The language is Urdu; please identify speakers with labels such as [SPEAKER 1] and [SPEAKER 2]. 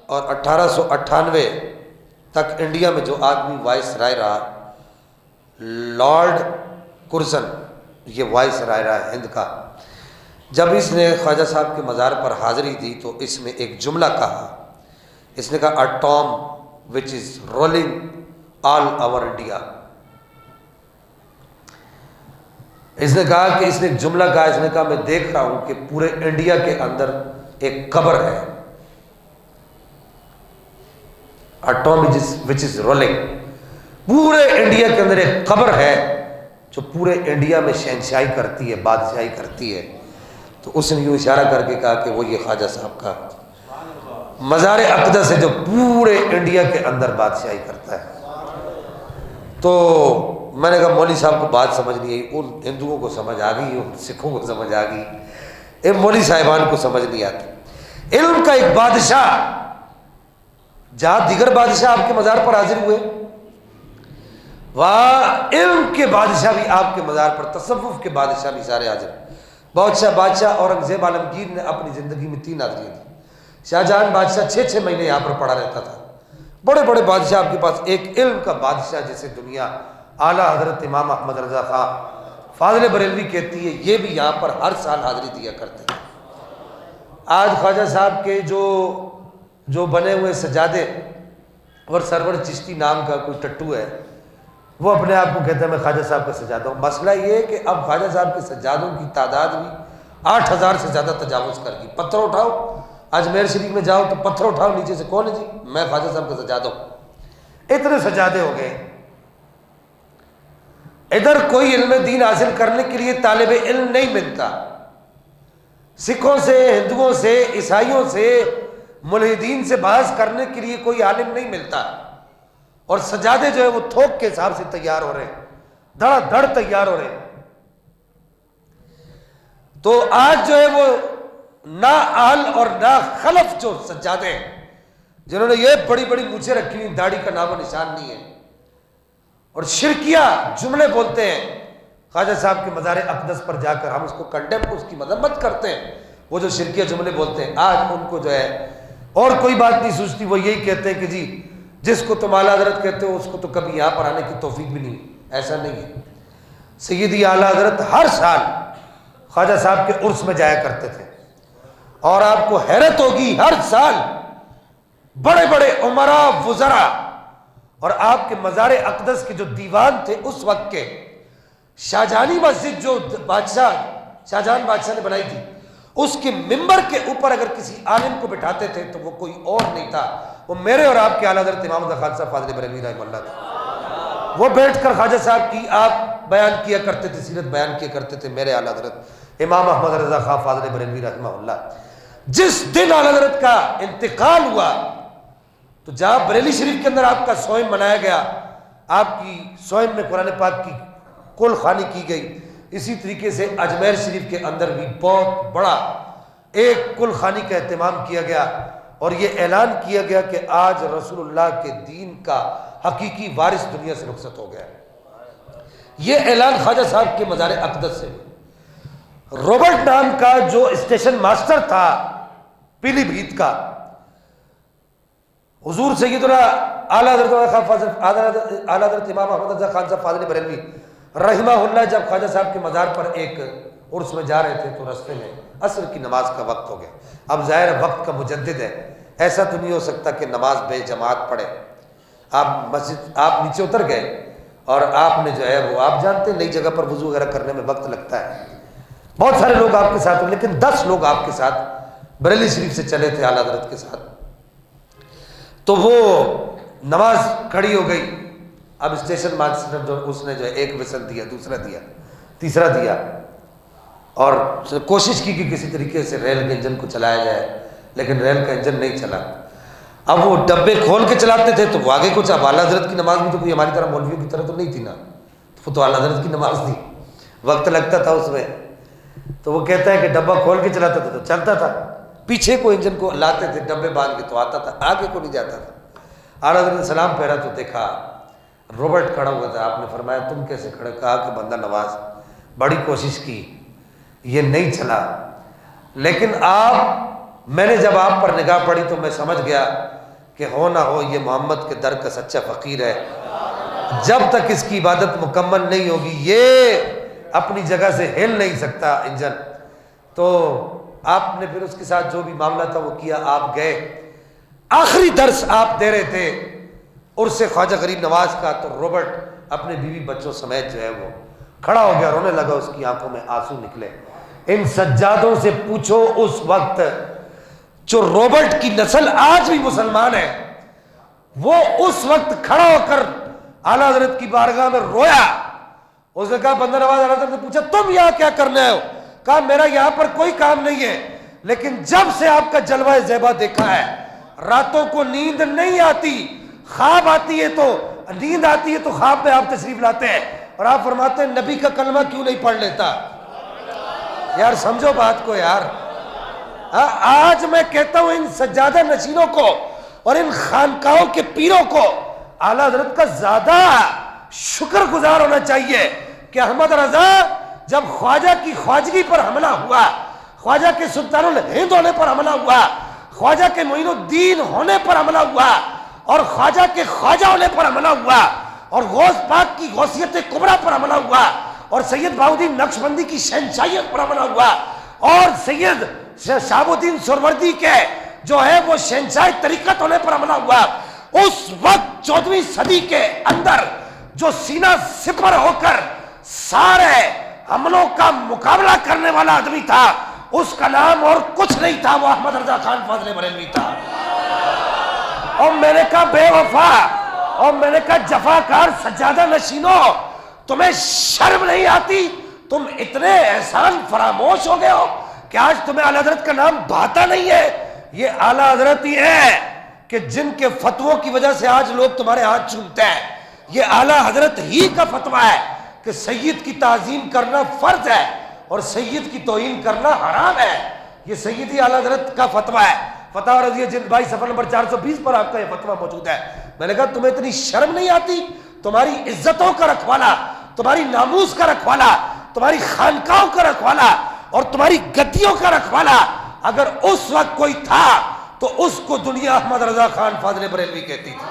[SPEAKER 1] اور 1898 تک انڈیا میں جو آدمی وائس رائے رہا، لارڈ کرزن، یہ وائس رائے رہا ہند کا، جب اس نے خواجہ صاحب کے مزار پر حاضری دی تو اس نے ایک جملہ کہا، اس نے کہا اے ٹام وچ از رولنگ آل اوور انڈیا۔ اس نے کہا کہ اس نے ایک جملہ کہا، اس نے کہا میں دیکھ رہا ہوں کہ پورے انڈیا کے اندر ایک قبر ہے، اے ٹام وچ از رولنگ، پورے انڈیا کے اندر ایک قبر ہے جو پورے انڈیا میں شہنشاہی کرتی ہے، بادشاہی کرتی ہے۔ تو اس نے یوں اشارہ کر کے کہا کہ وہ یہ خواجہ صاحب کا مزار اقدس ہے جو پورے انڈیا کے اندر بادشاہی کرتا ہے۔ تو میں نے کہا مولوی صاحب کو بات سمجھ نہیں آئی، ان ہندوؤں کو سمجھ آ گئی، ان سکھوں کو سمجھ آ گئی، ان مولوی صاحبان کو سمجھ نہیں آتی۔ علم کا ایک بادشاہ، جہاں دیگر بادشاہ آپ کے مزار پر حاضر ہوئے، وہاں علم کے بادشاہ بھی آپ کے مزار پر، تصوف کے بادشاہ بھی سارے حاضر۔ بادشاہ اورنگزیب عالمگیر نے اپنی زندگی میں 3 حاضریاں دی۔ شاہ جہاں بادشاہ 6 مہینے یہاں پر پڑا رہتا تھا۔ بڑے بڑے بادشاہ آپ کے پاس، ایک علم کا بادشاہ جسے دنیا اعلیٰ حضرت امام احمد رضا خان فاضل بریلوی کہتی ہے، یہ بھی یہاں پر ہر سال حاضری دیا کرتے ہیں۔ آج خواجہ صاحب کے جو بنے ہوئے سجادے، اور سرور چشتی نام کا کوئی ٹٹو ہے، وہ اپنے آپ کو کہتا ہے میں خواجہ صاحب کا سجادہ ہوں۔ مسئلہ یہ ہے کہ اب خواجہ صاحب کے سجادوں کی تعداد بھی 8000 سے زیادہ تجاوز کر گئی۔ پتھر اٹھاؤ، اجمیر شریف میں جاؤ تو پتھر اٹھاؤ، نیچے سے کون ہے جی؟ میں خواجہ صاحب کا سجادہ ہوں۔ اتنے سجادے ہو گئے۔ ادھر کوئی علم دین حاصل کرنے کے لیے طالب علم نہیں ملتا، سکھوں سے، ہندوؤں سے، عیسائیوں سے، ملحدین سے بحث کرنے کے لیے کوئی عالم نہیں ملتا، اور سجادے جو ہے وہ تھوک کے حساب سے تیار ہو رہے ہیں، دھڑا دھڑ تیار ہو رہے ہیں۔ تو آج جو ہے وہ نا اہل اور نا خلف جو سجادے ہیں، جنہوں نے یہ بڑی بڑی مونچھیں رکھی ہوئی، داڑھی کا نام و نشان نہیں ہے، اور شرکیہ جملے بولتے ہیں خواجہ صاحب کے مزار اقدس پر جا کر، ہم اس کو کنڈیم، اس کی مذمت کرتے ہیں، وہ جو شرکیہ جملے بولتے ہیں، آج ان کو جو ہے اور کوئی بات نہیں سوچتی، وہ یہی کہتے ہیں کہ جی جس کو تم اعلیٰ حضرت کہتے ہو اس کو تو کبھی یہاں پر آنے کی توفیق بھی نہیں۔ ایسا نہیں ہے، سیدی اعلیٰ حضرت ہر سال خواجہ صاحب کے عرس میں جایا کرتے تھے، اور آپ کو حیرت ہوگی ہر سال بڑے بڑے عمراء، وزراء، اور آپ کے مزار اقدس کے جو دیوان تھے اس وقت کے، شاہجہانی مسجد جو شاہجہان بادشاہ نے بنائی تھی، اس کے ممبر کے اوپر اگر کسی عالم کو بٹھاتے تھے تو وہ کوئی اور نہیں تھا، وہ میرے اور آپ کے اعلیٰ حضرت امام رضا خان صاحب فاضل بریلوی رحمہ اللہ تھے۔ وہ بیٹھ کر خواجہ صاحب کی آپ بیان کیا کرتے تھے، سیرت بیان کیا کرتے تھے، میرے اعلیٰ حضرت امام احمد رضا خان فاضل بریلوی رحمہ اللہ۔ جس دن اعلیٰ حضرت کا انتقال ہوا تو جہاں بریلی شریف کے اندر آپ کا سوئم منایا گیا، آپ کی سوئم میں قرآن پاک کی کل خوانی کی گئی، اسی طریقے سے اجمیر شریف کے اندر بھی بہت بڑا ایک کل خوانی کا اہتمام کیا گیا، اور یہ اعلان کیا گیا کہ آج رسول اللہ کے دین کا حقیقی وارث دنیا سے رخصت ہو گیا۔ یہ اعلان خواجہ صاحب کے مزار اقدس سے۔ روبرٹ نام کا جو اسٹیشن ماسٹر تھا پیلی بھیت کا، حضور سیدنا اعلیٰ حضرت امام احمد رضا خان صاحب فاضل بریلوی رحمہ اللہ جب خواجہ صاحب کے مزار پر ایک عرس میں جا رہے تھے تو رستے میں عصر کی نماز کا وقت ہو گیا۔ اب ظاہر وقت کا مجدد ہے، ایسا تو نہیں ہو سکتا کہ نماز بے جماعت پڑھے۔ آپ نیچے اتر گئے اور آپ نے جو ہے وہ، آپ جانتے ہیں نئی جگہ پر وضو وغیرہ کرنے میں وقت لگتا ہے، بہت سارے لوگ آپ کے ساتھ ہوئے، لیکن 10 لوگ آپ کے ساتھ بریلی شریف سے چلے تھے اعلیٰ حضرت کے ساتھ۔ تو وہ نماز کھڑی ہو گئی، اب اسٹیشن ماسٹر جو اس نے جو ایک وسل دیا، دوسرا دیا، تیسرا دیا، اور کوشش کی کہ کسی طریقے سے ریل کے انجن کو چلایا جائے، لیکن ریل کا انجن نہیں چلا۔ اب وہ ڈبے کھول کے چلاتے تھے تو وہ آگے کچھ، اب اعلیٰ حضرت کی نماز بھی تو کوئی ہماری طرح مولویوں کی طرح تو نہیں تھی نا، وہ تو اعلیٰ حضرت کی نماز تھی، وقت لگتا تھا اس میں۔ تو وہ کہتا ہے کہ ڈبہ کھول کے چلاتا تھا تو چلتا تھا، پیچھے کو انجن کو لاتے تھے ڈبے باندھ کے تو آتا تھا، آگے کو نہیں جاتا تھا۔ اعلیٰ حضرت نے سلام پھیرا تو دیکھا روبرٹ کھڑا ہوا تھا، آپ نے فرمایا تم کیسے کھڑے؟ کہا کہ بندہ نواز بڑی کوشش کی، یہ نہیں چلا، لیکن آپ میں نے جب آپ پر نگاہ پڑی تو میں سمجھ گیا کہ ہو نہ ہو یہ محمد کے در کا سچا فقیر ہے. جب تک اس کی عبادت مکمل نہیں ہوگی یہ اپنی جگہ سے ہل نہیں سکتا انجن. تو آپ نے پھر اس کے ساتھ جو بھی معاملہ تھا وہ کیا. آپ گئے, آخری درس آپ دے رہے تھے عرس خواجہ غریب نواز کا, تو روبرٹ اپنے بیوی بچوں سمیت جو ہے وہ کھڑا ہو گیا, رونے لگا, اس کی آنکھوں میں آنسو نکلے. ان سجادوں سے پوچھو اس وقت جو روبرٹ کی نسل آج بھی مسلمان ہے, وہ اس وقت کھڑا ہو کر اعلیٰ حضرت کی بارگاہ میں رویا. اس نے کہا بندہ نواز اعلیٰ حضرت نے پوچھا تم یہاں کیا کرنے آئے ہو؟ کہا میرا یہاں پر کوئی کام نہیں ہے, لیکن جب سے آپ کا جلوہ زیبا دیکھا ہے راتوں کو نیند نہیں آتی, خواب آتی ہے تو نیند آتی ہے تو خواب میں آپ تشریف لاتے ہیں اور آپ فرماتے ہیں نبی کا کلمہ کیوں نہیں پڑھ لیتا. یار سمجھو بات کو یار. آج میں کہتا ہوں ان سجادہ نشینوں کو اور ان خانقاہوں کے پیروں کو اعلیٰ حضرت کا زیادہ شکر گزار ہونا چاہیے کہ احمد رضا جب خواجہ کی خواجگی پر حملہ ہوا, خواجہ کے سلطان الہند ہونے پر حملہ ہوا, خواجہ کے معین الدین ہونے پر حملہ ہوا, اور خواجہ کے خواجہ ہونے پر حملہ ہوا, اور غوث پاک کی غوثیت کبریٰ پر حملہ ہوا, اور سید بہاؤالدین نقشبندی کی شہنشاہیت پر حملہ ہوا, اور سید شہاب الدین سہروردی کے جو ہے وہ شہنشاہ طریقت ہونے پر حملہ ہوا. اس وقت 14ویں صدی کے اندر جو سینہ سپر ہو کر سارے حملوں کا مقابلہ کرنے والا آدمی تھا, اس کا نام اور کچھ نہیں تھا, وہ احمد رضا خان فاضل بریلوی تھا. اور میں نے کہا بے وفا, اور میں نے کہا جفاکار سجادہ نشینوں, تمہیں شرم نہیں آتی؟ تم اتنے احسان فراموش ہو گئے ہو کہ آج تمہیں اعلیٰ حضرت کا نام بھاتا نہیں ہے. یہ اعلیٰ حضرت ہی ہے کہ جن کے فتووں کی وجہ سے آج لوگ تمہارے ہاتھ چومتے ہیں. یہ اعلیٰ حضرت ہی کا فتویٰ ہے کہ سید کی تعظیم کرنا فرض ہے اور سید کی توہین کرنا حرام ہے. یہ سیدی اعلیٰ حضرت کا فتویٰ ہے. فتح رضیہ جلد 22 صفحہ نمبر 420 پر آپ کا یہ فتویٰ موجود ہے. میں نے کہا تمہیں اتنی شرم نہیں آتی؟ تمہاری عزتوں کا رکھوالا, تمہاری ناموس کا رکھوالا, تمہاری خانقاہوں کا رکھوالا اور تمہاری گدیوں کا رکھوالا اگر اس وقت کوئی تھا تو اس کو دنیا احمد رضا خان فاضل بریلوی کہتی تھی.